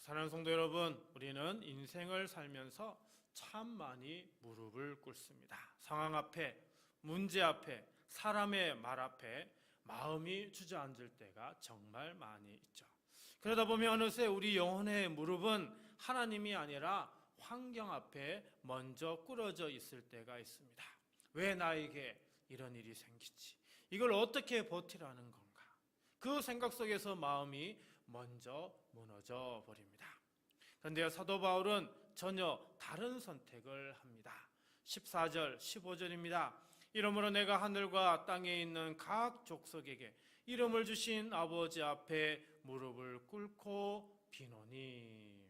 사랑하는 성도 여러분, 우리는 인생을 살면서 참 많이 무릎을 꿇습니다. 상황 앞에, 문제 앞에, 사람의 말 앞에 마음이 주저앉을 때가 정말 많이 있죠. 그러다 보면 어느새 우리 영혼의 무릎은 하나님이 아니라 환경 앞에 먼저 꿇어져 있을 때가 있습니다. 왜 나에게 이런 일이 생기지? 이걸 어떻게 버티라는 건가? 그 생각 속에서 마음이 먼저 무너져 버립니다. 그런데 사도 바울은 전혀 다른 선택을 합니다. 14절, 15절입니다. 이러므로 내가 하늘과 땅에 있는 각 족속에게 이름을 주신 아버지 앞에 무릎을 꿇고 비노니.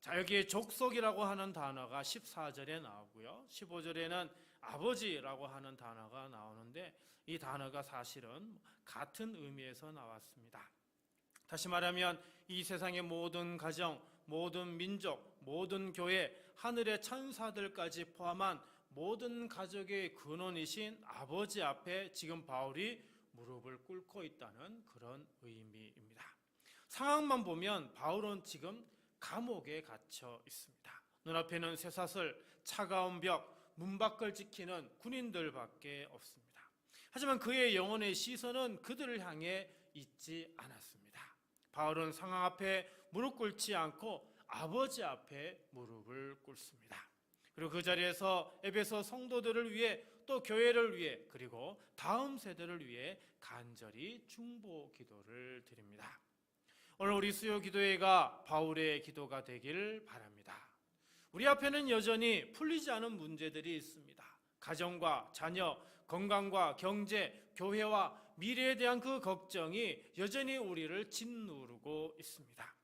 자, 여기에 족속이라고 하는 단어가 14절에 나오고요. 15절에는 아버지라고 하는 단어가 나오는데 이 단어가 사실은 같은 의미에서 나왔습니다. 다시 말하면 이 세상의 모든 가정, 모든 민족, 모든 교회, 하늘의 천사들까지 포함한 모든 가족의 근원이신 아버지 앞에 지금 바울이 무릎을 꿇고 있다는 그런 의미입니다. 상황만 보면 바울은 지금 감옥에 갇혀 있습니다. 눈앞에는 쇠사슬, 차가운 벽, 문 밖을 지키는 군인들밖에 없습니다. 하지만 그의 영혼의 시선은 그들을 향해 있지 않았습니다. 바울은 상황 앞에 무릎 꿇지 않고 아버지 앞에 무릎을 꿇습니다. 그리고 그 자리에서 에베소 성도들을 위해 또 교회를 위해 그리고 다음 세대를 위해 간절히 중보 기도를 드립니다. 오늘 우리 수요 기도회가 바울의 기도가 되길 바랍니다. 우리 앞에는 여전히 풀리지 않은 문제들이 있습니다. 가정과 자녀, 건강과 경제, 교회와 미래에 대한 그 걱정이 여전히 우리를 짓누르고 있습니다.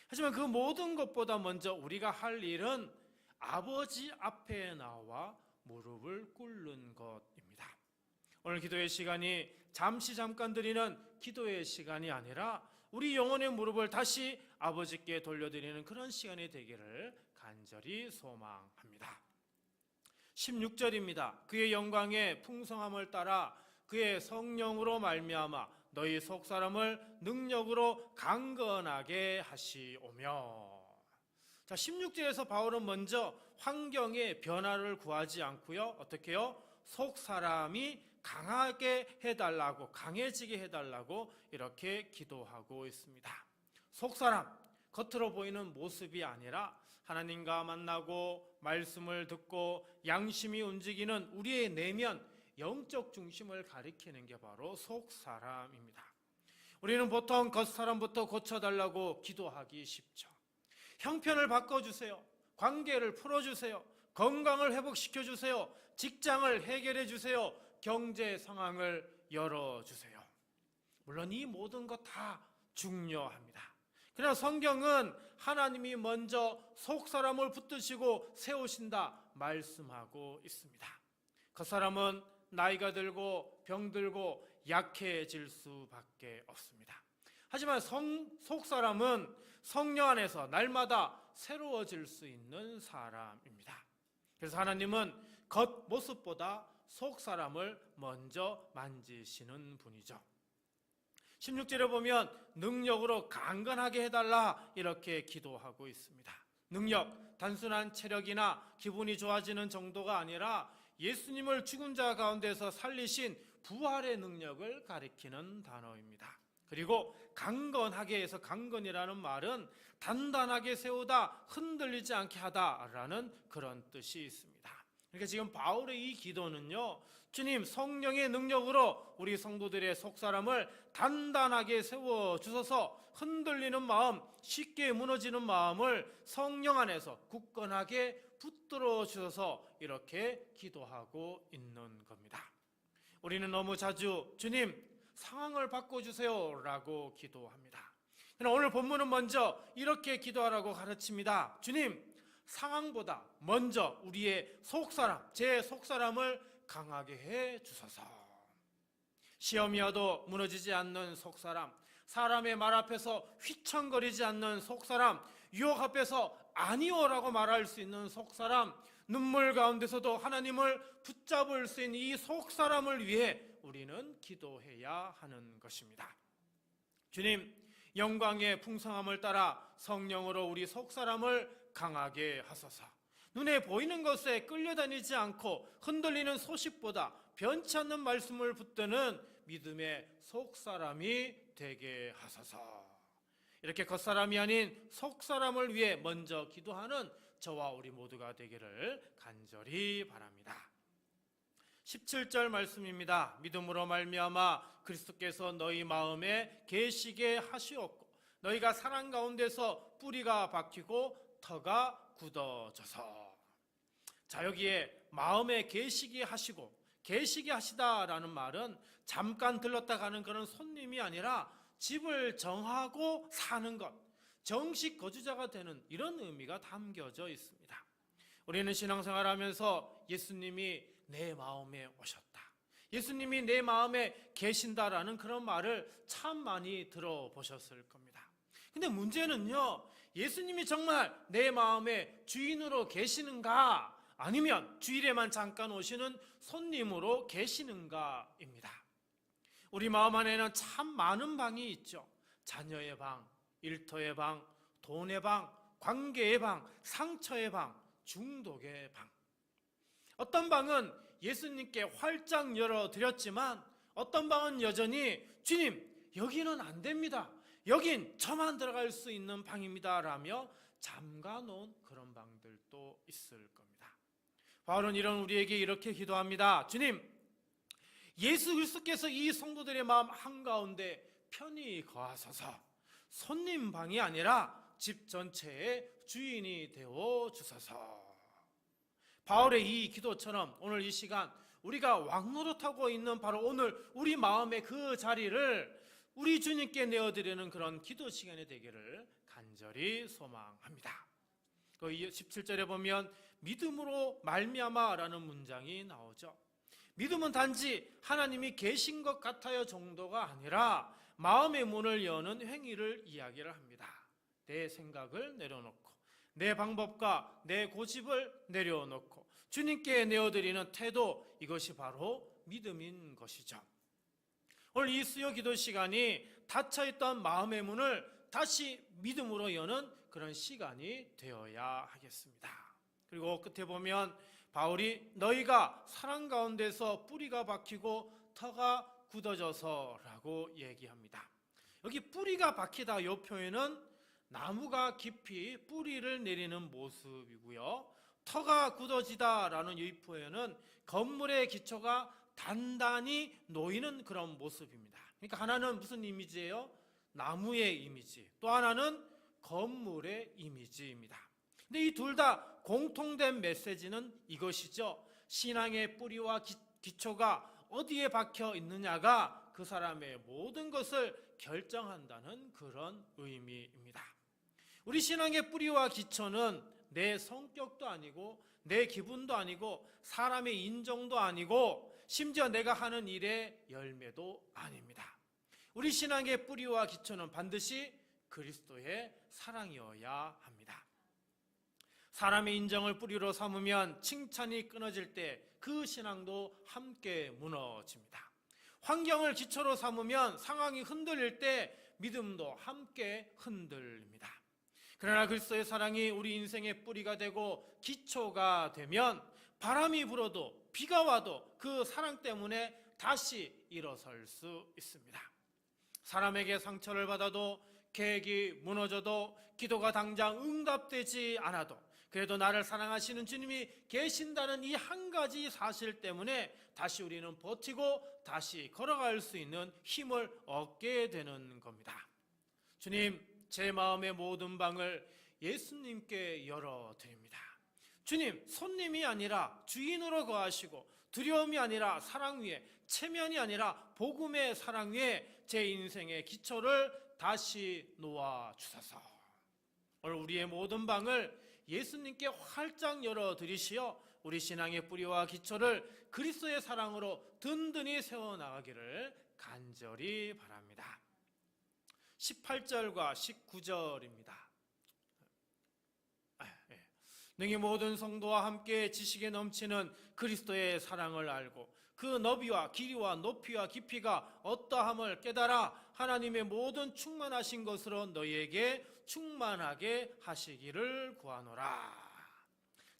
하지만 그 모든 것보다 먼저 우리가 할 일은 아버지 앞에 나와 무릎을 꿇는 것입니다. 오늘 기도의 시간이 잠깐 드리는 기도의 시간이 아니라 우리 영혼의 무릎을 다시 아버지께 돌려드리는 그런 시간이 되기를 간절히 소망합니다. 16절입니다. 그의 영광의 풍성함을 따라 그의 성령으로 말미암아 너희 속사람을 능력으로 강건하게 하시오며. 자, 16절에서 바울은 먼저 환경의 변화를 구하지 않고요. 어떻게 해요? 속사람이 강하게 해달라고, 강해지게 해달라고 이렇게 기도하고 있습니다. 속사람, 겉으로 보이는 모습이 아니라 하나님과 만나고 말씀을 듣고 양심이 움직이는 우리의 내면, 영적 중심을 가리키는 게 바로 속사람입니다. 우리는 보통 겉사람부터 고쳐달라고 기도하기 쉽죠. 형편을 바꿔주세요. 관계를 풀어주세요. 건강을 회복시켜주세요. 직장을 해결해주세요. 경제 상황을 열어주세요. 물론 이 모든 것 다 중요합니다. 그러나 성경은 하나님이 먼저 속사람을 붙드시고 세우신다 말씀하고 있습니다. 그 사람은 나이가 들고 병들고 약해질 수밖에 없습니다. 하지만 속사람은 성령 안에서 날마다 새로워질 수 있는 사람입니다. 그래서 하나님은 겉모습보다 속사람을 먼저 만지시는 분이죠. 16절에 보면 능력으로 강건하게 해달라 이렇게 기도하고 있습니다. 능력, 단순한 체력이나 기분이 좋아지는 정도가 아니라 예수님을 죽은 자 가운데서 살리신 부활의 능력을 가리키는 단어입니다. 그리고 강건하게 해서, 강건이라는 말은 단단하게 세우다, 흔들리지 않게 하다라는 그런 뜻이 있습니다. 그러니까 지금 바울의 이 기도는요, 주님 성령의 능력으로 우리 성도들의 속사람을 단단하게 세워주셔서 흔들리는 마음, 쉽게 무너지는 마음을 성령 안에서 굳건하게 붙들어 주셔서 이렇게 기도하고 있는 겁니다. 우리는 너무 자주 주님 상황을 바꿔주세요 라고 기도합니다. 그러나 오늘 본문은 먼저 이렇게 기도하라고 가르칩니다. 주님, 상황보다 먼저 우리의 속사람, 제 속사람을 강하게 해 주소서. 시험이 와도 무너지지 않는 속사람, 사람의 말 앞에서 휘청거리지 않는 속사람, 유혹 앞에서 아니오라고 말할 수 있는 속사람, 눈물 가운데서도 하나님을 붙잡을 수 있는 이 속사람을 위해 우리는 기도해야 하는 것입니다. 주님, 영광의 풍성함을 따라 성령으로 우리 속사람을 강하게 하소서. 눈에 보이는 것에 끌려다니지 않고 흔들리는 소식보다 변치 않는 말씀을 붙드는 믿음의 속사람이 되게 하소서. 이렇게 겉사람이 아닌 속사람을 위해 먼저 기도하는 저와 우리 모두가 되기를 간절히 바랍니다. 17절 말씀입니다. 믿음으로 말미암아 그리스도께서 너희 마음에 계시게 하시옵고 너희가 사랑 가운데서 뿌리가 박히고 터가 굳어져서. 자, 여기에 마음에 계시게 하시고 계시게 하시다라는 말은 잠깐 들렀다 가는 그런 손님이 아니라 집을 정하고 사는 것, 정식 거주자가 되는 이런 의미가 담겨져 있습니다. 우리는 신앙생활하면서 예수님이 내 마음에 오셨다, 예수님이 내 마음에 계신다라는 그런 말을 참 많이 들어보셨을 겁니다. 근데 문제는요, 예수님이 정말 내 마음의 주인으로 계시는가, 아니면 주일에만 잠깐 오시는 손님으로 계시는가입니다. 우리 마음 안에는 참 많은 방이 있죠. 자녀의 방, 일터의 방, 돈의 방, 관계의 방, 상처의 방, 중독의 방. 어떤 방은 예수님께 활짝 열어드렸지만 어떤 방은 여전히 주님, 여기는 안 됩니다, 여긴 저만 들어갈 수 있는 방입니다 라며 잠가놓은 그런 방들도 있을 겁니다. 바울은 이런 우리에게 이렇게 기도합니다. 주님, 예수 그리스도께서 이 성도들의 마음 한가운데 편히 거하소서. 손님 방이 아니라 집 전체의 주인이 되어 주소서. 바울의 이 기도처럼 오늘 이 시간 우리가 왕노릇하고 있는 바로 오늘 우리 마음의 그 자리를 우리 주님께 내어드리는 그런 기도 시간이 되기를 간절히 소망합니다. 그 17절에 보면 믿음으로 말미암아라는 문장이 나오죠. 믿음은 단지 하나님이 계신 것 같아요 정도가 아니라 마음의 문을 여는 행위를 이야기를 합니다. 내 생각을 내려놓고 내 방법과 내 고집을 내려놓고 주님께 내어드리는 태도, 이것이 바로 믿음인 것이죠. 오늘 이 수요 기도 시간이 닫혀있던 마음의 문을 다시 믿음으로 여는 그런 시간이 되어야 하겠습니다. 그리고 끝에 보면 바울이 너희가 사랑 가운데서 뿌리가 박히고 터가 굳어져서 라고 얘기합니다. 여기 뿌리가 박히다 이 표현은 나무가 깊이 뿌리를 내리는 모습이고요, 터가 굳어지다 라는 이 표현은 건물의 기초가 단단히 놓이는 그런 모습입니다. 그러니까 하나는 무슨 이미지예요? 나무의 이미지, 또 하나는 건물의 이미지입니다. 근데 이 둘 다 공통된 메시지는 이것이죠. 신앙의 뿌리와 기초가 어디에 박혀 있느냐가 그 사람의 모든 것을 결정한다는 그런 의미입니다. 우리 신앙의 뿌리와 기초는 내 성격도 아니고 내 기분도 아니고 사람의 인정도 아니고 심지어 내가 하는 일의 열매도 아닙니다. 우리 신앙의 뿌리와 기초는 반드시 그리스도의 사랑이어야 합니다. 사람의 인정을 뿌리로 삼으면 칭찬이 끊어질 때 그 신앙도 함께 무너집니다. 환경을 기초로 삼으면 상황이 흔들릴 때 믿음도 함께 흔들립니다. 그러나 그리스도의 사랑이 우리 인생의 뿌리가 되고 기초가 되면 바람이 불어도 비가 와도 그 사랑 때문에 다시 일어설 수 있습니다. 사람에게 상처를 받아도, 계획이 무너져도, 기도가 당장 응답되지 않아도 그래도 나를 사랑하시는 주님이 계신다는 이 한 가지 사실 때문에 다시 우리는 버티고 다시 걸어갈 수 있는 힘을 얻게 되는 겁니다. 주님, 제 마음의 모든 방을 예수님께 열어드립니다. 주님, 손님이 아니라 주인으로 거하시고 두려움이 아니라 사랑 위에, 체면이 아니라 복음의 사랑 위에 제 인생의 기초를 다시 놓아주소서. 오늘 우리의 모든 방을 예수님께 활짝 열어드리시어 우리 신앙의 뿌리와 기초를 그리스도의 사랑으로 든든히 세워나가기를 간절히 바랍니다. 18절과 19절입니다. 능히 모든 성도와 함께 지식에 넘치는 그리스도의 사랑을 알고 그 너비와 길이와 높이와 깊이가 어떠함을 깨달아 하나님의 모든 충만하신 것으로 너희에게 충만하게 하시기를 구하노라.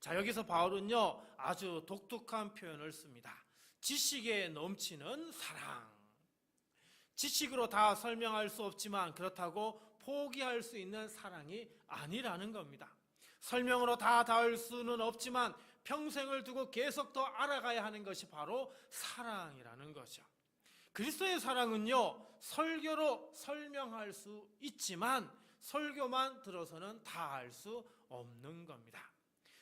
자, 여기서 바울은요 아주 독특한 표현을 씁니다. 지식에 넘치는 사랑. 지식으로 다 설명할 수 없지만 그렇다고 포기할 수 있는 사랑이 아니라는 겁니다. 설명으로 다 닿을 수는 없지만 평생을 두고 계속 더 알아가야 하는 것이 바로 사랑이라는 거죠. 그리스도의 사랑은요 설교로 설명할 수 있지만 설교만 들어서는 다 알 수 없는 겁니다.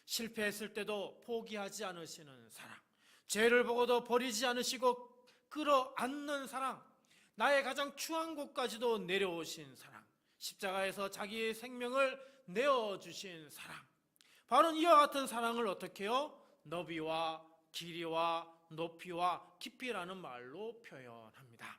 실패했을 때도 포기하지 않으시는 사랑, 죄를 보고도 버리지 않으시고 끌어안는 사랑, 나의 가장 추한 곳까지도 내려오신 사랑, 십자가에서 자기의 생명을 내어주신 사랑, 바로 이와 같은 사랑을 어떻게 해요? 너비와 길이와 높이와 깊이라는 말로 표현합니다.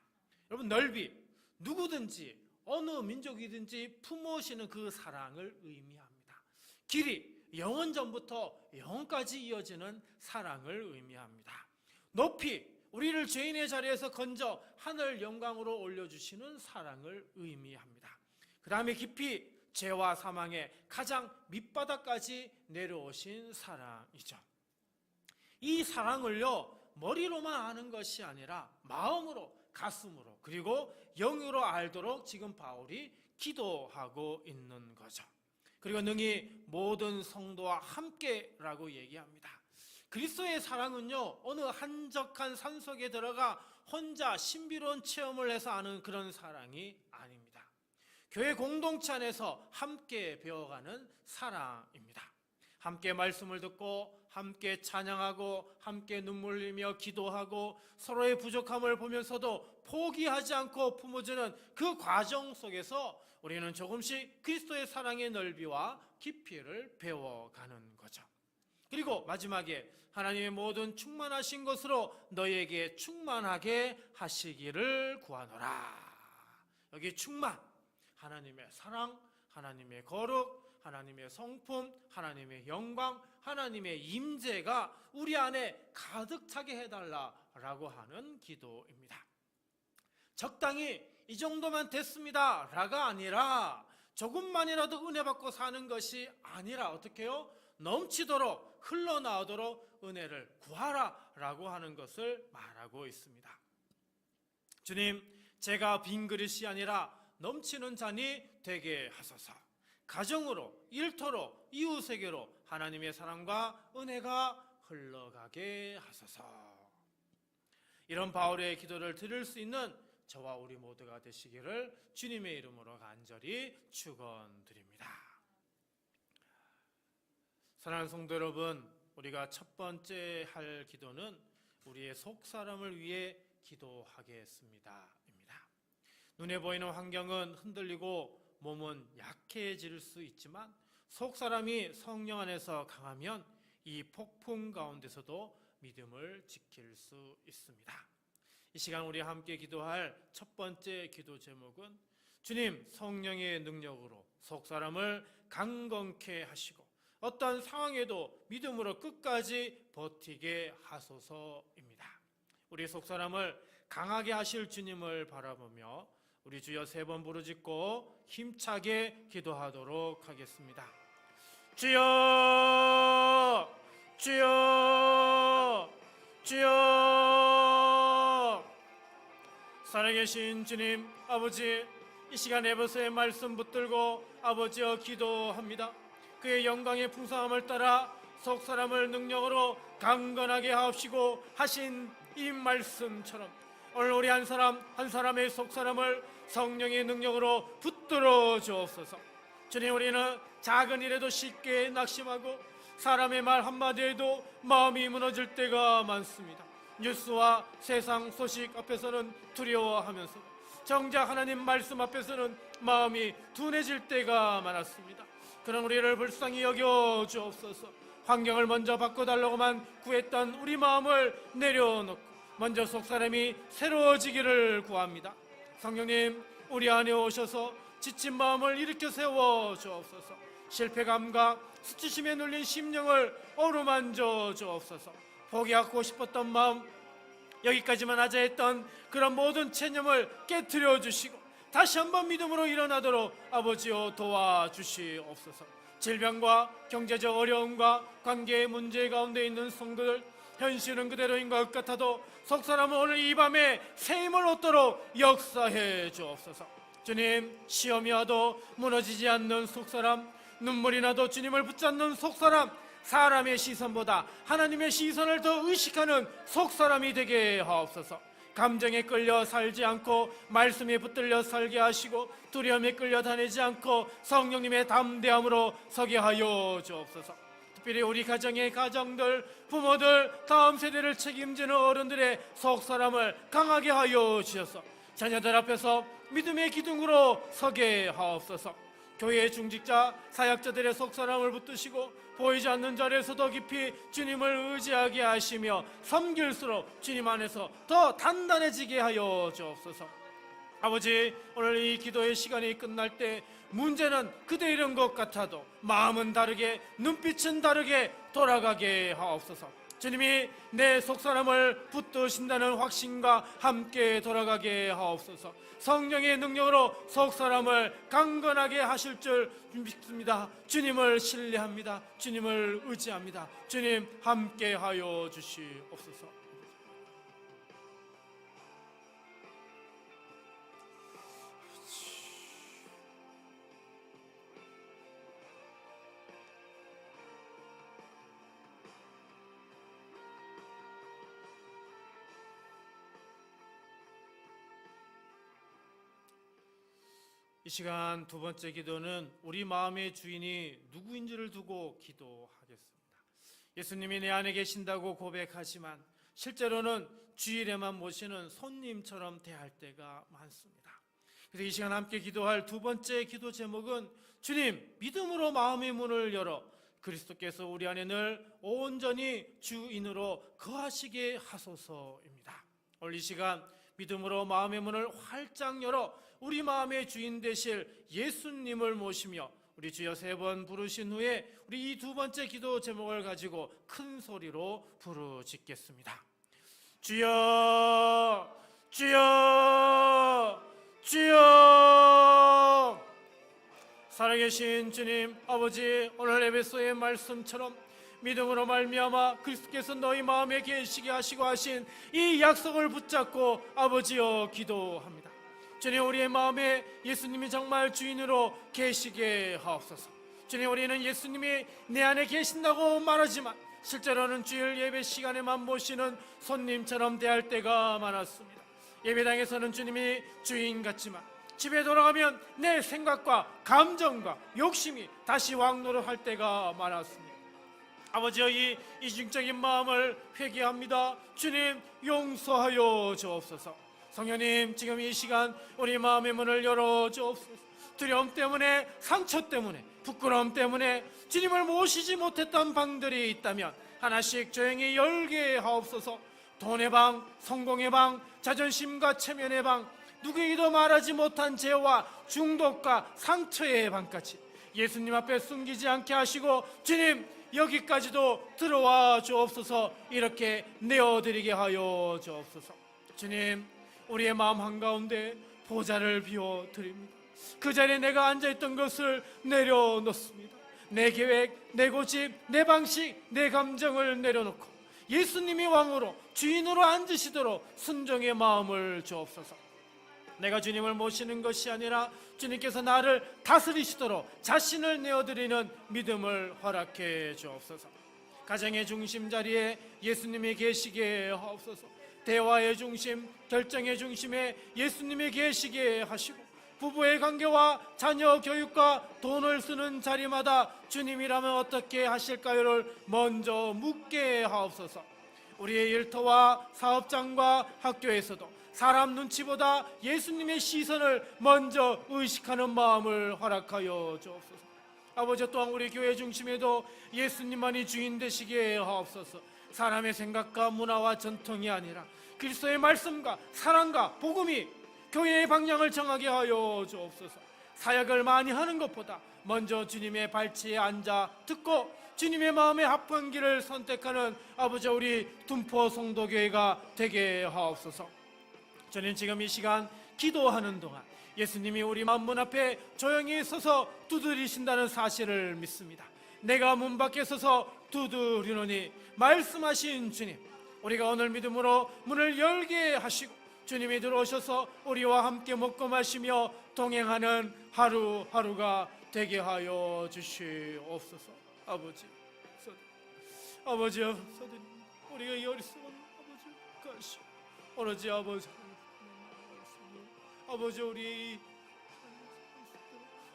여러분, 넓이, 누구든지 어느 민족이든지 품으시는 그 사랑을 의미합니다. 길이, 영원 전부터 영원까지 이어지는 사랑을 의미합니다. 높이, 우리를 죄인의 자리에서 건져 하늘 영광으로 올려주시는 사랑을 의미합니다. 그 다음에 깊이, 죄와 사망의 가장 밑바닥까지 내려오신 사랑이죠. 이 사랑을요 머리로만 아는 것이 아니라 마음으로, 가슴으로, 그리고 영으로 알도록 지금 바울이 기도하고 있는 거죠. 그리고 능히 모든 성도와 함께라고 얘기합니다. 그리스도의 사랑은요 어느 한적한 산속에 들어가 혼자 신비로운 체험을 해서 아는 그런 사랑이 아닙니다. 교회 공동체 안에서 함께 배워가는 사랑입니다. 함께 말씀을 듣고 함께 찬양하고 함께 눈물 흘리며 기도하고 서로의 부족함을 보면서도 포기하지 않고 품어주는 그 과정 속에서 우리는 조금씩 그리스도의 사랑의 넓이와 깊이를 배워가는 거죠. 그리고 마지막에 하나님의 모든 충만하신 것으로 너희에게 충만하게 하시기를 구하노라. 여기 충만, 하나님의 사랑, 하나님의 거룩, 하나님의 성품, 하나님의 영광, 하나님의 임재가 우리 안에 가득 차게 해달라라고 하는 기도입니다. 적당히 이 정도만 됐습니다 라가 아니라 조금만이라도 은혜 받고 사는 것이 아니라 어떻게 해요? 넘치도록 흘러나오도록 은혜를 구하라 라고 하는 것을 말하고 있습니다. 주님, 제가 빈 그릇이 아니라 넘치는 잔이 되게 하소서. 가정으로, 일터로, 이웃에게로 하나님의 사랑과 은혜가 흘러가게 하소서. 이런 바울의 기도를 들을 수 있는 저와 우리 모두가 되시기를 주님의 이름으로 간절히 축원드립니다. 사랑하는 성도 여러분, 우리가 첫 번째 할 기도는 우리의 속사람을 위해 기도하겠습니다. 눈에 보이는 환경은 흔들리고 몸은 약해질 수 있지만 속사람이 성령 안에서 강하면 이 폭풍 가운데서도 믿음을 지킬 수 있습니다. 이 시간 우리 함께 기도할 첫 번째 기도 제목은 주님, 성령의 능력으로 속사람을 강건케 하시고 어떤 상황에도 믿음으로 끝까지 버티게 하소서입니다. 우리 속사람을 강하게 하실 주님을 바라보며 우리 주여 3번 부르짖고 힘차게 기도하도록 하겠습니다. 주여, 주여, 주여. 살아계신 주님, 아버지, 이 시간 에베소의 말씀 붙들고 아버지여 기도합니다. 그의 영광의 풍성함을 따라 속사람을 능력으로 강건하게 하옵시고 하신 이 말씀처럼 오늘 우리 한 사람 한 사람의 속사람을 성령의 능력으로 붙들어 주옵소서. 주님, 우리는 작은 일에도 쉽게 낙심하고 사람의 말 한마디에도 마음이 무너질 때가 많습니다. 뉴스와 세상 소식 앞에서는 두려워하면서 정작 하나님 말씀 앞에서는 마음이 둔해질 때가 많았습니다. 그런 우리를 불쌍히 여겨 주옵소서. 환경을 먼저 바꿔달라고만 구했던 우리 마음을 내려놓고 먼저 속사람이 새로워지기를 구합니다. 성령님, 우리 안에 오셔서 지친 마음을 일으켜 세워 주옵소서. 실패 감각, 수치심에 눌린 심령을 어루만져 주옵소서. 포기하고 싶었던 마음, 여기까지만 하자 했던 그런 모든 체념을 깨트려 주시고 다시 한번 믿음으로 일어나도록 아버지여 도와주시옵소서. 질병과 경제적 어려움과 관계의 문제 가운데 있는 성도들, 현실은 그대로인 것 같아도 속사람은 오늘 이 밤에 새 힘을 얻도록 역사해 주옵소서. 주님, 시험이 와도 무너지지 않는 속사람, 눈물이 나도 주님을 붙잡는 속사람, 사람의 시선보다 하나님의 시선을 더 의식하는 속사람이 되게 하옵소서. 감정에 끌려 살지 않고 말씀에 붙들려 살게 하시고 두려움에 끌려 다니지 않고 성령님의 담대함으로 서게 하여 주옵소서. 특별히 우리 가정의 가정들, 부모들, 다음 세대를 책임지는 어른들의 속사람을 강하게 하여 주셔서 자녀들 앞에서 믿음의 기둥으로 서게 하옵소서. 교회의 중직자, 사역자들의 속사람을 붙드시고 보이지 않는 자리에서 더 깊이 주님을 의지하게 하시며 섬길수록 주님 안에서 더 단단해지게 하여 주옵소서. 아버지, 오늘 이 기도의 시간이 끝날 때 문제는 그대 이런 것 같아도 마음은 다르게, 눈빛은 다르게 돌아가게 하옵소서. 주님이 내 속사람을 붙드신다는 확신과 함께 돌아가게 하옵소서. 성령의 능력으로 속사람을 강건하게 하실 줄 믿습니다. 주님을 신뢰합니다. 주님을 의지합니다. 주님 함께 하여 주시옵소서. 이 시간 두 번째 기도는 우리 마음의 주인이 누구인지를 두고 기도하겠습니다. 예수님이 내 안에 계신다고 고백하지만 실제로는 주일에만 모시는 손님처럼 대할 때가 많습니다. 그래서 이 시간 함께 기도할 두 번째 기도 제목은 주님, 믿음으로 마음의 문을 열어 그리스도께서 우리 안에 늘 온전히 주인으로 거하시게 하소서입니다. 오늘 이 시간 믿음으로 마음의 문을 활짝 열어 우리 마음의 주인 되실 예수님을 모시며 우리 주여 세 번 부르신 후에 우리 이 두 번째 기도 제목을 가지고 큰 소리로 부르짖겠습니다. 주여, 주여, 주여. 살아계신 주님 아버지, 오늘 에베소의 말씀처럼 믿음으로 말미암아 그리스도께서 너희 마음에 계시게 하시고 하신 이 약속을 붙잡고 아버지여 기도합니다. 주님, 우리의 마음에 예수님이 정말 주인으로 계시게 하옵소서. 주님, 우리는 예수님이 내 안에 계신다고 말하지만 실제로는 주일 예배 시간에만 모시는 손님처럼 대할 때가 많았습니다. 예배당에서는 주님이 주인 같지만 집에 돌아가면 내 생각과 감정과 욕심이 다시 왕노릇할 때가 많았습니다. 아버지여, 이 이중적인 마음을 회개합니다. 주님, 용서하여 주옵소서. 성령님, 지금 이 시간 우리 마음의 문을 열어 주옵소서. 두려움 때문에, 상처 때문에, 부끄러움 때문에 주님을 모시지 못했던 방들이 있다면 하나씩 조용히 열게 하옵소서. 돈의 방, 성공의 방, 자존심과 체면의 방, 누구에게도 말하지 못한 죄와 중독과 상처의 방까지 예수님 앞에 숨기지 않게 하시고 주님, 여기까지도 들어와 주옵소서. 이렇게 내어드리게 하여 주옵소서. 주님, 우리의 마음 한가운데 보좌를 비워드립니다. 그 자리에 내가 앉아있던 것을 내려놓습니다. 내 계획, 내 고집, 내 방식, 내 감정을 내려놓고 예수님이 왕으로 주인으로 앉으시도록 순종의 마음을 주옵소서. 내가 주님을 모시는 것이 아니라 주님께서 나를 다스리시도록 자신을 내어드리는 믿음을 허락해 주옵소서. 가정의 중심 자리에 예수님이 계시게 하옵소서. 대화의 중심, 결정의 중심에 예수님이 계시게 하시고 부부의 관계와 자녀 교육과 돈을 쓰는 자리마다 주님이라면 어떻게 하실까요를 먼저 묻게 하옵소서. 우리의 일터와 사업장과 학교에서도 사람 눈치보다 예수님의 시선을 먼저 의식하는 마음을 허락하여 주옵소서. 아버지, 또한 우리 교회 중심에도 예수님만이 주인 되시게 하옵소서. 사람의 생각과 문화와 전통이 아니라 그리스도의 말씀과 사랑과 복음이 교회의 방향을 정하게 하여 주옵소서. 사역을 많이 하는 것보다 먼저 주님의 발치에 앉아 듣고 주님의 마음에 합한 길을 선택하는 아버지 우리 둔포 성도교회가 되게 하옵소서. 저는 지금 이 시간 기도하는 동안 예수님이 우리 마음 앞에 조용히 서서 두드리신다는 사실을 믿습니다. 내가 문 밖에 서서 두드리노니 말씀하신 주님, 우리가 오늘 믿음으로 문을 열게 하시고 주님이 들어오셔서 우리와 함께 먹고 마시며 동행하는 하루하루가 되게 하여 주시옵소서. 아버지 서드님, 우리가 이 어리석은 아버지 가시 오로지 아버지 우리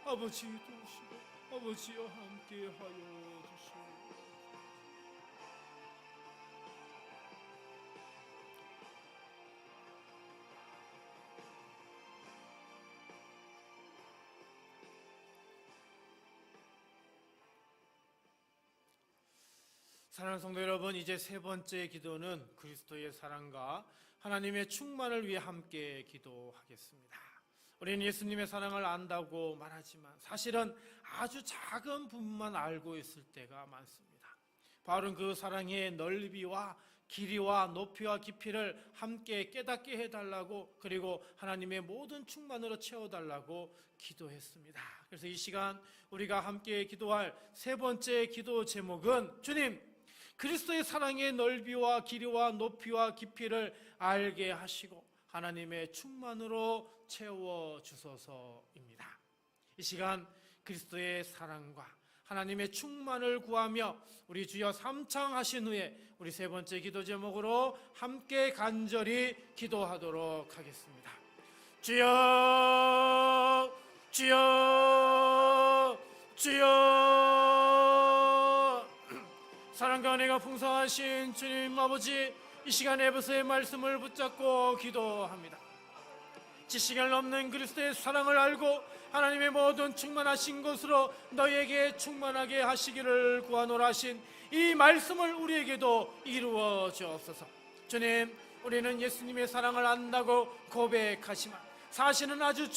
아버지 도우시고 아버지와 함께 하여 주시옵소서. 사랑하는 성도 여러분, 이제 세 번째 기도는 그리스도의 사랑과 하나님의 충만을 위해 함께 기도하겠습니다. 우리는 예수님의 사랑을 안다고 말하지만 사실은 아주 작은 부분만 알고 있을 때가 많습니다. 바울은 그 사랑의 넓이와 길이와 높이와 깊이를 함께 깨닫게 해달라고, 그리고 하나님의 모든 충만으로 채워달라고 기도했습니다. 그래서 이 시간 우리가 함께 기도할 세 번째 기도 제목은 주님, 그리스도의 사랑의 넓이와 길이와 높이와 깊이를 알게 하시고 하나님의 충만으로 채워주소서입니다. 이 시간 그리스도의 사랑과 하나님의 충만을 구하며 우리 주여 삼창하신 후에 우리 세 번째 기도 제목으로 함께 간절히 기도하도록 하겠습니다. 주여, 주여, 주여. 사랑과 은혜가 풍성하신 주님 아버지, 이 시간에 에베소의 말씀을 붙잡고 기도합니다. 지식을 넘는 그리스도의 사랑을 알고 하나님의 모든 충만하신 것으로 너희에게 충만하게 하시기를 구하노라 하신 이 말씀을 우리에게도 이루어 주옵소서. 주님, 우리는 예수님의 사랑을 안다고 고백하지만 사실은 아주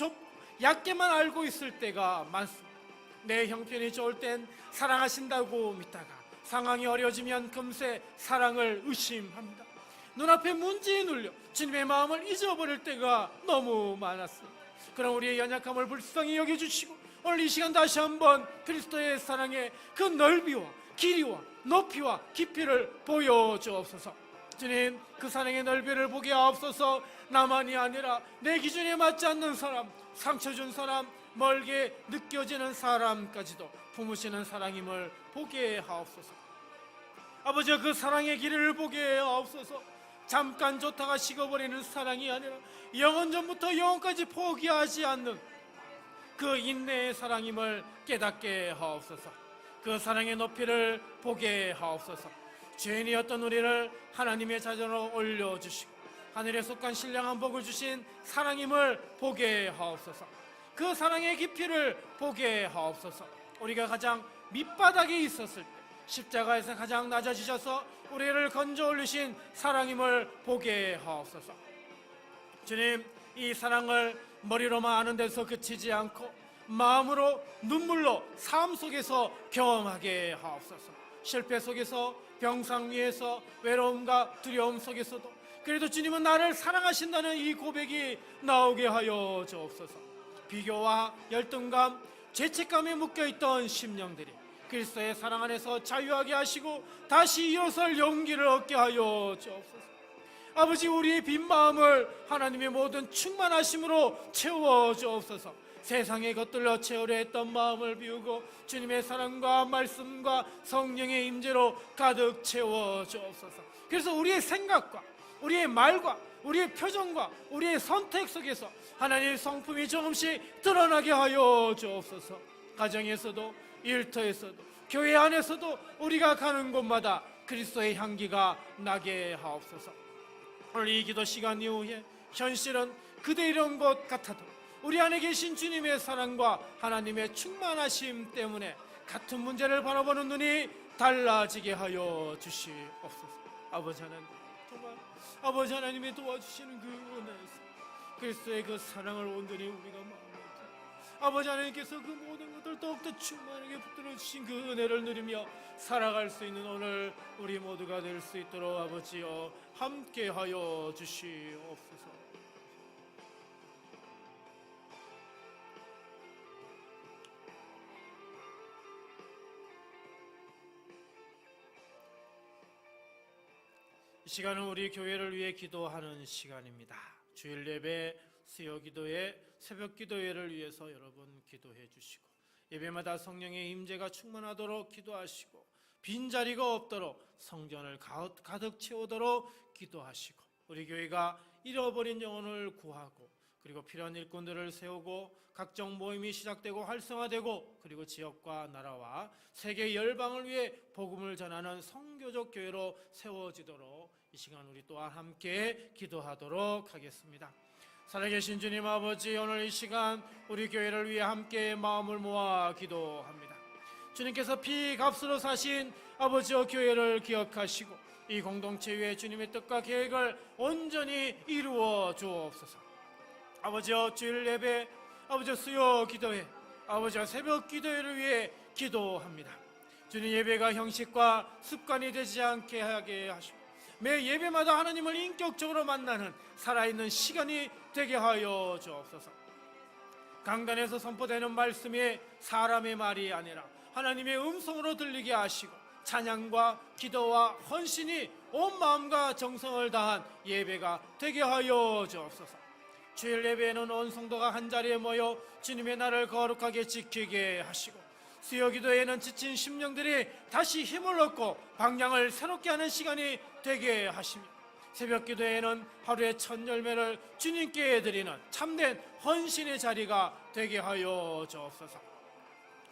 얕게만 알고 있을 때가 많습니다. 내 형편이 좋을 땐 사랑하신다고 믿다가 상황이 어려지면 금세 사랑을 의심합니다. 눈앞에 문제에 눌려 주님의 마음을 잊어버릴 때가 너무 많았습니다. 그럼 우리의 연약함을 불쌍히 여겨주시고 오늘 이 시간 다시 한번 그리스도의 사랑의 그 넓이와 길이와 높이와 깊이를 보여주옵소서. 주님, 그 사랑의 넓이를 보게 하옵소서. 나만이 아니라 내 기준에 맞지 않는 사람, 상처 준 사람, 멀게 느껴지는 사람까지도 품으시는 사랑임을 보게 하옵소서. 아버지, 그 사랑의 길이를 보게 하옵소서. 잠깐 좋다가 식어버리는 사랑이 아니라 영원전부터 영원까지 포기하지 않는 그 인내의 사랑임을 깨닫게 하옵소서. 그 사랑의 높이를 보게 하옵소서. 죄인이었던 우리를 하나님의 자녀로 올려주시고 하늘에 속한 신령한 복을 주신 사랑임을 보게 하옵소서. 그 사랑의 깊이를 보게 하옵소서. 우리가 가장 밑바닥에 있었을 때 십자가에서 가장 낮아지셔서 우리를 건져 올리신 사랑임을 보게 하옵소서. 주님, 이 사랑을 머리로만 아는 데서 그치지 않고 마음으로, 눈물로, 삶 속에서 경험하게 하옵소서. 실패 속에서, 병상 위에서, 외로움과 두려움 속에서도 그래도 주님은 나를 사랑하신다는 이 고백이 나오게 하여 주옵소서. 비교와 열등감, 죄책감에 묶여있던 심령들이 그리스도의 사랑 안에서 자유하게 하시고 다시 일어설 용기를 얻게 하여 주옵소서. 아버지, 우리의 빈 마음을 하나님의 모든 충만하심으로 채워 주옵소서. 세상의 것들로 채우려 했던 마음을 비우고 주님의 사랑과 말씀과 성령의 임재로 가득 채워 주옵소서. 그래서 우리의 생각과 우리의 말과 우리의 표정과 우리의 선택 속에서 하나님의 성품이 조금씩 드러나게 하여 주옵소서. 가정에서도, 일터에서도, 교회 안에서도 우리가 가는 곳마다 그리스도의 향기가 나게 하옵소서. 오늘 이 기도 시간 이후에 현실은 그대 이런 것 같아도 우리 안에 계신 주님의 사랑과 하나님의 충만하심 때문에 같은 문제를 바라보는 눈이 달라지게 하여 주시옵소서. 아버지 하나님, 정말 아버지 하나님이 도와주시는 그 은혜에서 그리스도의 그 사랑을 온전히 우리가 마음에 아버지 하나님께서 그 모든 것들 더욱더 충만하게 붙들어 주신 그 은혜를 누리며 살아갈 수 있는 오늘 우리 모두가 될 수 있도록 아버지여 함께하여 주시옵소서. 이 시간은 우리 교회를 위해 기도하는 시간입니다. 주일 예배, 수요 기도회, 새벽 기도회를 위해서 여러분 기도해 주시고, 예배마다 성령의 임재가 충만하도록 기도하시고, 빈자리가 없도록 성전을 가득 채우도록 기도하시고, 우리 교회가 잃어버린 영혼을 구하고, 그리고 필요한 일꾼들을 세우고, 각종 모임이 시작되고 활성화되고, 그리고 지역과 나라와 세계 열방을 위해 복음을 전하는 선교적 교회로 세워지도록 이 시간 우리 또한 함께 기도하도록 하겠습니다. 살아계신 주님 아버지, 오늘 이 시간 우리 교회를 위해 함께 마음을 모아 기도합니다. 주님께서 피값으로 사신 아버지와 교회를 기억하시고 이 공동체 위에 주님의 뜻과 계획을 온전히 이루어 주옵소서. 아버지여, 주일 예배, 아버지여 수요 기도회, 아버지여 새벽 기도회를 위해 기도합니다. 주님, 예배가 형식과 습관이 되지 않게 하게 하시고 매 예배마다 하나님을 인격적으로 만나는 살아있는 시간이 되게 하여 주옵소서. 강단에서 선포되는 말씀이 사람의 말이 아니라 하나님의 음성으로 들리게 하시고 찬양과 기도와 헌신이 온 마음과 정성을 다한 예배가 되게 하여 주옵소서. 주일 예배에는 온 성도가 한자리에 모여 주님의 날을 거룩하게 지키게 하시고, 수요 기도에는 지친 심령들이 다시 힘을 얻고 방향을 새롭게 하는 시간이 되게 하시며, 새벽 기도에는 하루의 첫 열매를 주님께 드리는 참된 헌신의 자리가 되게 하여 주옵소서.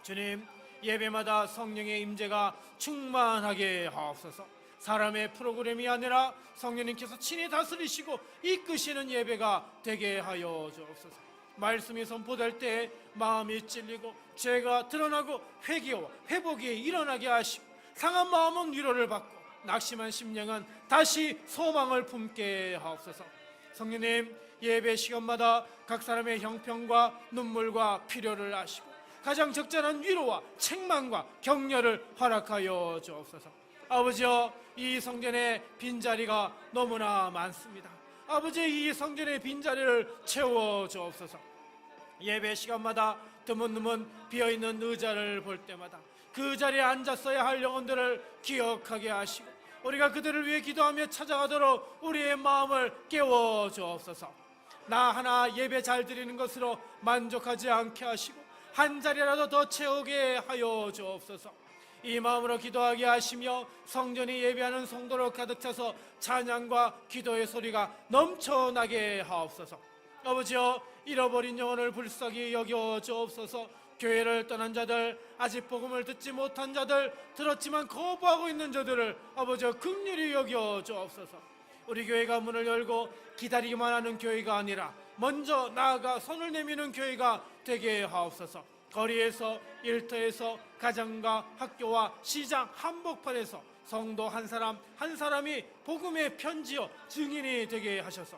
주님, 예배마다 성령의 임재가 충만하게 하옵소서. 사람의 프로그램이 아니라 성령님께서 친히 다스리시고 이끄시는 예배가 되게 하여 주옵소서. 말씀이 선포될 때 마음이 찔리고 죄가 드러나고 회개와 회복이 일어나게 하시고, 상한 마음은 위로를 받고 낙심한 심령은 다시 소망을 품게 하옵소서. 성령님, 예배 시간마다 각 사람의 형편과 눈물과 필요를 아시고 가장 적절한 위로와 책망과 격려를 허락하여 주옵소서. 아버지여, 이 성전에 빈자리가 너무나 많습니다. 아버지, 이 성전의 빈자리를 채워 주옵소서. 예배 시간마다 드문드문 비어있는 의자를 볼 때마다 그 자리에 앉았어야 할 영혼들을 기억하게 하시고 우리가 그들을 위해 기도하며 찾아가도록 우리의 마음을 깨워 주옵소서. 나 하나 예배 잘 드리는 것으로 만족하지 않게 하시고 한 자리라도 더 채우게 하여 주옵소서. 이 마음으로 기도하게 하시며 성전이 예배하는 성도로 가득 차서 찬양과 기도의 소리가 넘쳐나게 하옵소서. 아버지여, 잃어버린 영혼을 불쌍히 여겨 주옵소서. 교회를 떠난 자들, 아직 복음을 듣지 못한 자들, 들었지만 거부하고 있는 자들을 아버지여 긍휼히 여겨 주옵소서. 우리 교회가 문을 열고 기다리기만 하는 교회가 아니라 먼저 나아가 손을 내미는 교회가 되게 하옵소서. 거리에서, 일터에서, 가정과 학교와 시장 한복판에서 성도 한 사람 한 사람이 복음의 편지요 증인이 되게 하셔서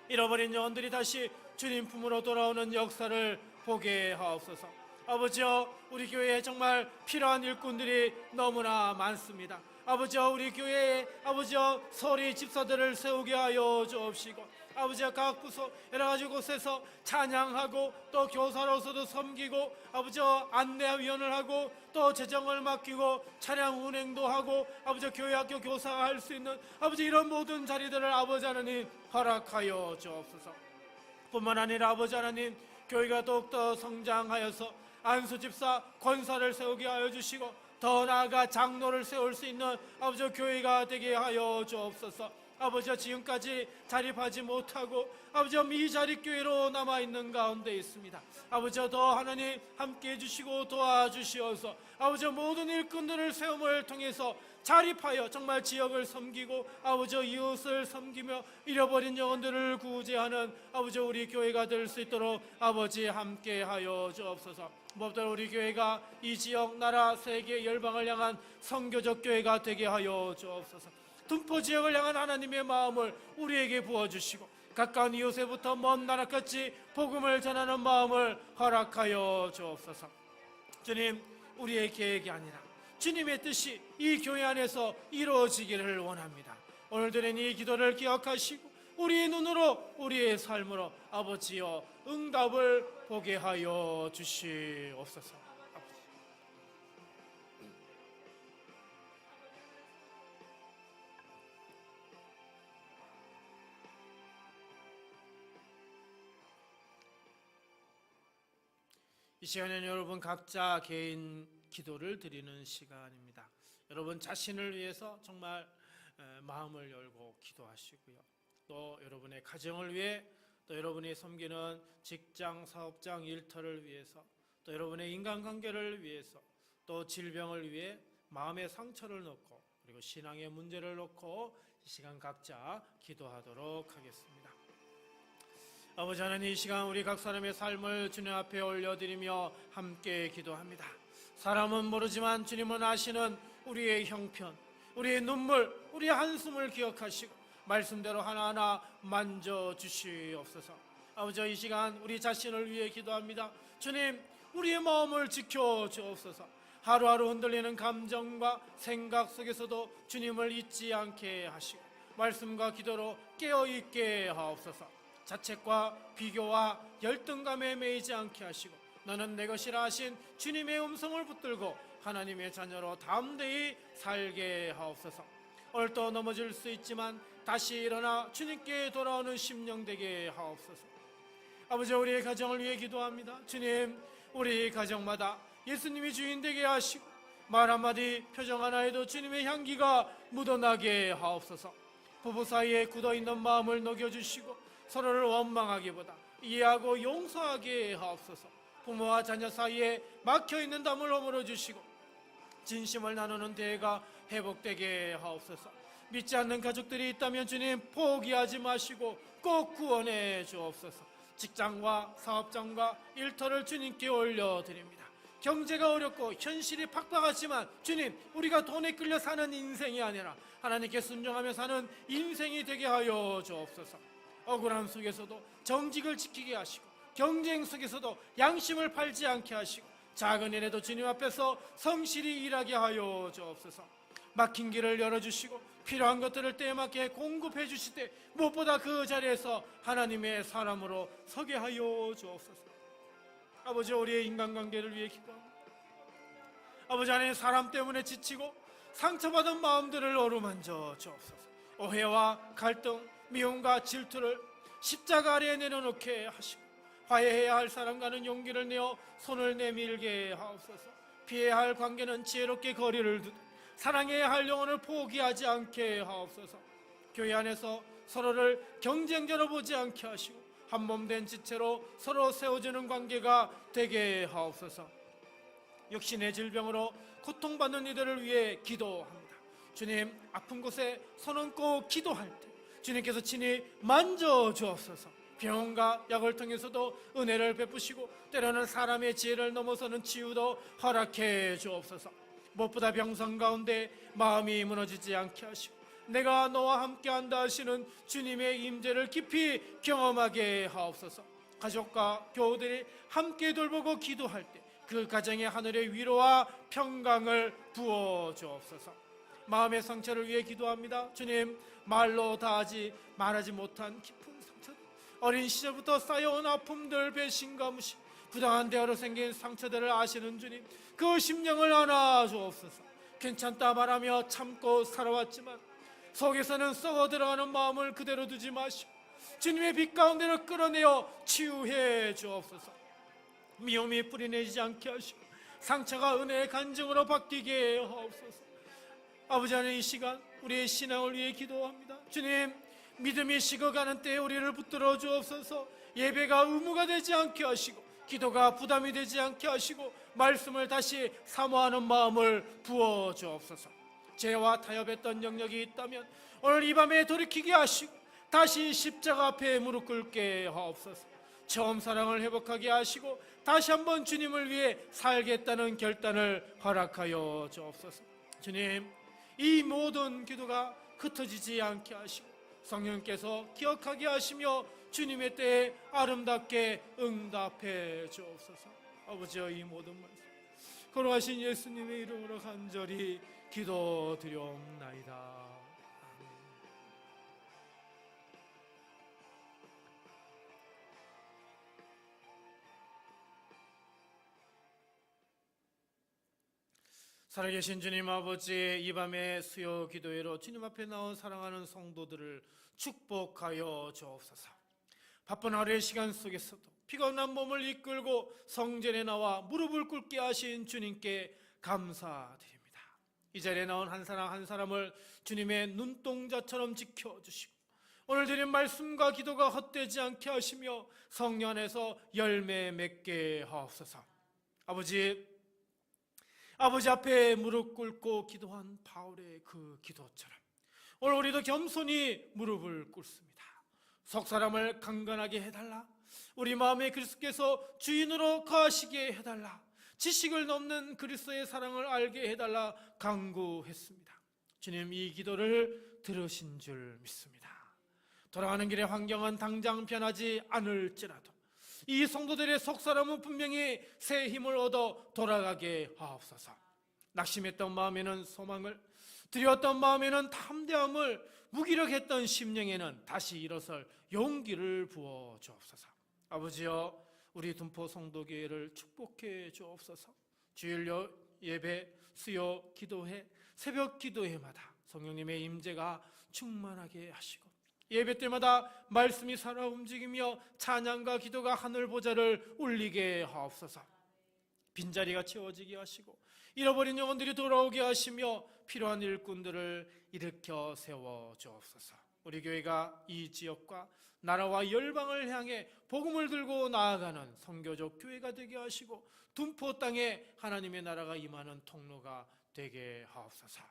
잃어버린 영혼들이 다시 주님 품으로 돌아오는 역사를 보게 하옵소서. 아버지여, 우리 교회에 정말 필요한 일꾼들이 너무나 많습니다. 아버지여, 우리 교회에 아버지여 서리 집사들을 세우게 하여 주옵시고, 아버지여, 각 부서 여러 가지 곳에서 찬양하고 또 교사로서도 섬기고 아버지여 안내위원을 하고 또 재정을 맡기고 차량 운행도 하고 아버지여 교회 학교 교사가 할 수 있는 아버지 이런 모든 자리들을 아버지 하나님 허락하여 주옵소서. 뿐만 아니라 아버지 하나님, 교회가 더욱더 성장하여서 안수 집사 권사를 세우게 하여 주시고 더 나아가 장로를 세울 수 있는 아버지 교회가 되게 하여 주옵소서. 아버지여, 지금까지 자립하지 못하고 아버지여 미자립교회로 남아있는 가운데 있습니다. 아버지여, 더 하나님 함께해 주시고 도와주시어서 아버지여 모든 일꾼들을 세움을 통해서 자립하여 정말 지역을 섬기고 아버지여 이웃을 섬기며 잃어버린 영혼들을 구제하는 아버지여 우리 교회가 될 수 있도록 아버지 함께하여 주옵소서. 무엇보다 우리 교회가 이 지역, 나라, 세계, 열방을 향한 선교적 교회가 되게 하여 주옵소서. 둔포 지역을 향한 하나님의 마음을 우리에게 부어주시고 가까운 이웃에부터 먼 나라까지 복음을 전하는 마음을 허락하여 주옵소서. 주님, 우리의 계획이 아니라 주님의 뜻이 이 교회 안에서 이루어지기를 원합니다. 오늘 드린 이 기도를 기억하시고 우리의 눈으로 우리의 삶으로 아버지여 응답을 보게 하여 주시옵소서. 이 시간에는 여러분 각자 개인 기도를 드리는 시간입니다. 여러분 자신을 위해서 정말 마음을 열고 기도하시고요. 또 여러분의 가정을 위해, 또 여러분이 섬기는 직장, 사업장, 일터를 위해서, 또 여러분의 인간관계를 위해서, 또 질병을 위해 마음의 상처를 놓고, 그리고 신앙의 문제를 놓고 이 시간 각자 기도하도록 하겠습니다. 아버지 하나님, 이 시간 우리 각 사람의 삶을 주님 앞에 올려드리며 함께 기도합니다. 사람은 모르지만 주님은 아시는 우리의 형편, 우리의 눈물, 우리의 한숨을 기억하시고 말씀대로 하나하나 만져주시옵소서. 아버지, 이 시간 우리 자신을 위해 기도합니다. 주님, 우리의 마음을 지켜주옵소서. 하루하루 흔들리는 감정과 생각 속에서도 주님을 잊지 않게 하시고 말씀과 기도로 깨어있게 하옵소서. 자책과 비교와 열등감에 매이지 않게 하시고 너는 내 것이라 하신 주님의 음성을 붙들고 하나님의 자녀로 담대히 살게 하옵소서. 오늘 또 넘어질 수 있지만 다시 일어나 주님께 돌아오는 심령 되게 하옵소서. 아버지, 우리의 가정을 위해 기도합니다. 주님, 우리 가정마다 예수님이 주인 되게 하시고 말 한마디 표정 하나에도 주님의 향기가 묻어나게 하옵소서. 부부 사이에 굳어있는 마음을 녹여주시고 서로를 원망하기보다 이해하고 용서하게 하옵소서. 부모와 자녀 사이에 막혀있는 담을 허물어 주시고 진심을 나누는 대화가 회복되게 하옵소서. 믿지 않는 가족들이 있다면 주님 포기하지 마시고 꼭 구원해 주옵소서. 직장과 사업장과 일터를 주님께 올려드립니다. 경제가 어렵고 현실이 팍팍하지만 주님, 우리가 돈에 끌려 사는 인생이 아니라 하나님께 순종하며 사는 인생이 되게 하여 주옵소서. 억울함 속에서도 정직을 지키게 하시고 경쟁 속에서도 양심을 팔지 않게 하시고 작은 일에도 주님 앞에서 성실히 일하게 하여 주옵소서. 막힌 길을 열어주시고 필요한 것들을 때에 맞게 공급해 주실 때 무엇보다 그 자리에서 하나님의 사람으로 서게 하여 주옵소서. 아버지, 우리의 인간관계를 위해 기도합니다. 아버지, 하나님, 사람 때문에 지치고 상처받은 마음들을 어루만져 주옵소서. 오해와 갈등, 미움과 질투를 십자가 아래에 내려놓게 하시고 화해해야 할 사람과는 용기를 내어 손을 내밀게 하옵소서. 피해야 할 관계는 지혜롭게 거리를 두고 사랑해야 할 영혼을 포기하지 않게 하옵소서. 교회 안에서 서로를 경쟁자로 보지 않게 하시고 한 몸 된 지체로 서로 세워주는 관계가 되게 하옵소서. 육신의 질병으로 고통받는 이들을 위해 기도합니다. 주님, 아픈 곳에 손 얹고 기도할 때 주님께서 친히 만져주옵소서. 병과 약을 통해서도 은혜를 베푸시고 때로는 사람의 지혜를 넘어서는 치유도 허락해 주옵소서. 무엇보다 병상 가운데 마음이 무너지지 않게 하시고 내가 너와 함께한다 하시는 주님의 임재를 깊이 경험하게 하옵소서. 가족과 교우들이 함께 돌보고 기도할 때 그 가정에 하늘의 위로와 평강을 부어 주옵소서. 마음의 상처를 위해 기도합니다. 주님, 말로 다하지 말하지 못한 깊은 상처, 어린 시절부터 쌓여온 아픔들, 배신과 무시, 부당한 대화로 생긴 상처들을 아시는 주님, 그 심령을 안아 주옵소서. 괜찮다 말하며 참고 살아왔지만 속에서는 썩어 들어가는 마음을 그대로 두지 마시고 주님의 빛 가운데로 끌어내어 치유해 주옵소서. 미움이 뿌리내리지 않게 하시고 상처가 은혜의 간증으로 바뀌게 하옵소서. 아버지 하나님, 이 시간 우리의 신앙을 위해 기도합니다. 주님, 믿음이 식어가는 때에 우리를 붙들어 주옵소서. 예배가 의무가 되지 않게 하시고 기도가 부담이 되지 않게 하시고 말씀을 다시 사모하는 마음을 부어 주옵소서. 죄와 타협했던 영역이 있다면 오늘 이 밤에 돌이키게 하시고 다시 십자가 앞에 무릎 꿇게 하옵소서. 처음 사랑을 회복하게 하시고 다시 한번 주님을 위해 살겠다는 결단을 허락하여 주옵소서. 주님, 이 모든 기도가 흩어지지 않게 하시고 성령께서 기억하게 하시며 주님의 때에 아름답게 응답해 주옵소서. 아버지여, 이 모든 말씀 걸어가신 예수님의 이름으로 간절히 기도드리옵나이다. 살아계신 주님 아버지, 이 밤에 수요 기도회로 주님 앞에 나온 사랑하는 성도들을 축복하여 주옵소서. 바쁜 하루의 시간 속에서도 피곤한 몸을 이끌고 성전에 나와 무릎을 꿇게 하신 주님께 감사드립니다. 이 자리에 나온 한 사람 한 사람을 주님의 눈동자처럼 지켜주시고 오늘 드린 말씀과 기도가 헛되지 않게 하시며 성령 안에서 열매 맺게 하옵소서. 아버지 앞에 무릎 꿇고 기도한 바울의 그 기도처럼 오늘 우리도 겸손히 무릎을 꿇습니다. 석 사람을 강건하게 해달라. 우리 마음에 그리스도께서 주인으로 거하시게 해달라. 지식을 넘는 그리스도의 사랑을 알게 해달라 간구했습니다. 주님, 이 기도를 들으신 줄 믿습니다. 돌아가는 길의 환경은 당장 변하지 않을지라도 이 성도들의 속 사람은 분명히 새 힘을 얻어 돌아가게 하옵소서. 낙심했던 마음에는 소망을, 두려웠던 마음에는 담대함을, 무기력했던 심령에는 다시 일어설 용기를 부어 주옵소서. 아버지여, 우리 둔포 성도교회를 축복해 주옵소서. 주일 예배, 수요 기도회, 새벽 기도회마다 성령님의 임재가 충만하게 하시고 예배 때마다 말씀이 살아 움직이며 찬양과 기도가 하늘 보좌를 울리게 하옵소서. 빈자리가 채워지게 하시고 잃어버린 영혼들이 돌아오게 하시며 필요한 일꾼들을 일으켜 세워 주옵소서. 우리 교회가 이 지역과 나라와 열방을 향해 복음을 들고 나아가는 선교적 교회가 되게 하시고 둔포 땅에 하나님의 나라가 임하는 통로가 되게 하옵소서.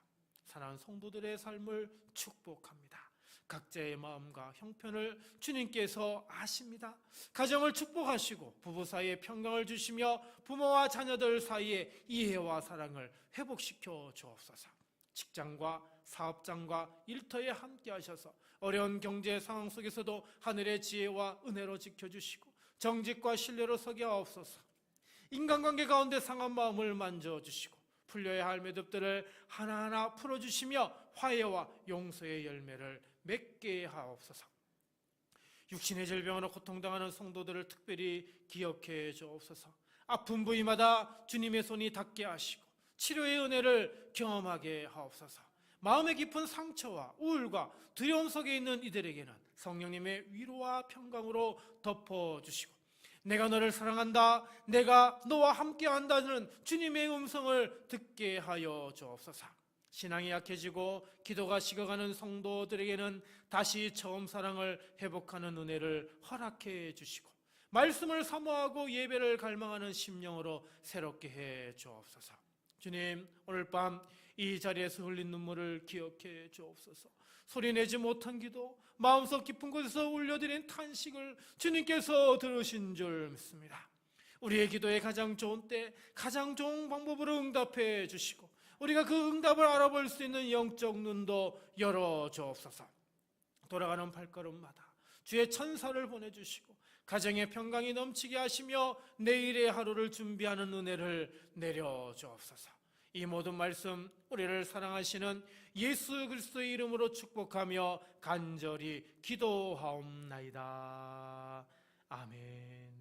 사랑하는 성도들의 삶을 축복합니다. 각자의 마음과 형편을 주님께서 아십니다. 가정을 축복하시고 부부 사이에 평강을 주시며 부모와 자녀들 사이에 이해와 사랑을 회복시켜 주옵소서. 직장과 사업장과 일터에 함께 하셔서 어려운 경제 상황 속에서도 하늘의 지혜와 은혜로 지켜주시고 정직과 신뢰로 서게 하옵소서. 인간관계 가운데 상한 마음을 만져주시고 풀려야 할 매듭들을 하나하나 풀어주시며 화해와 용서의 열매를 맺게 하옵소서. 육신의 질병으로 고통당하는 성도들을 특별히 기억해 주옵소서. 아픈 부위마다 주님의 손이 닿게 하시고 치료의 은혜를 경험하게 하옵소서. 마음의 깊은 상처와 우울과 두려움 속에 있는 이들에게는 성령님의 위로와 평강으로 덮어주시고 내가 너를 사랑한다, 내가 너와 함께한다는 주님의 음성을 듣게 하여 주옵소서. 신앙이 약해지고 기도가 식어가는 성도들에게는 다시 처음 사랑을 회복하는 은혜를 허락해 주시고 말씀을 사모하고 예배를 갈망하는 심령으로 새롭게 해 주옵소서. 주님, 오늘 밤 이 자리에서 흘린 눈물을 기억해 주옵소서. 소리내지 못한 기도, 마음속 깊은 곳에서 울려드린 탄식을 주님께서 들으신 줄 믿습니다. 우리의 기도에 가장 좋은 때, 가장 좋은 방법으로 응답해 주시고 우리가 그 응답을 알아볼 수 있는 영적 눈도 열어 주옵소서. 돌아가는 발걸음마다 주의 천사를 보내주시고 가정의 평강이 넘치게 하시며 내일의 하루를 준비하는 은혜를 내려 주옵소서. 이 모든 말씀 우리를 사랑하시는 예수 그리스도의 이름으로 축복하며 간절히 기도하옵나이다. 아멘.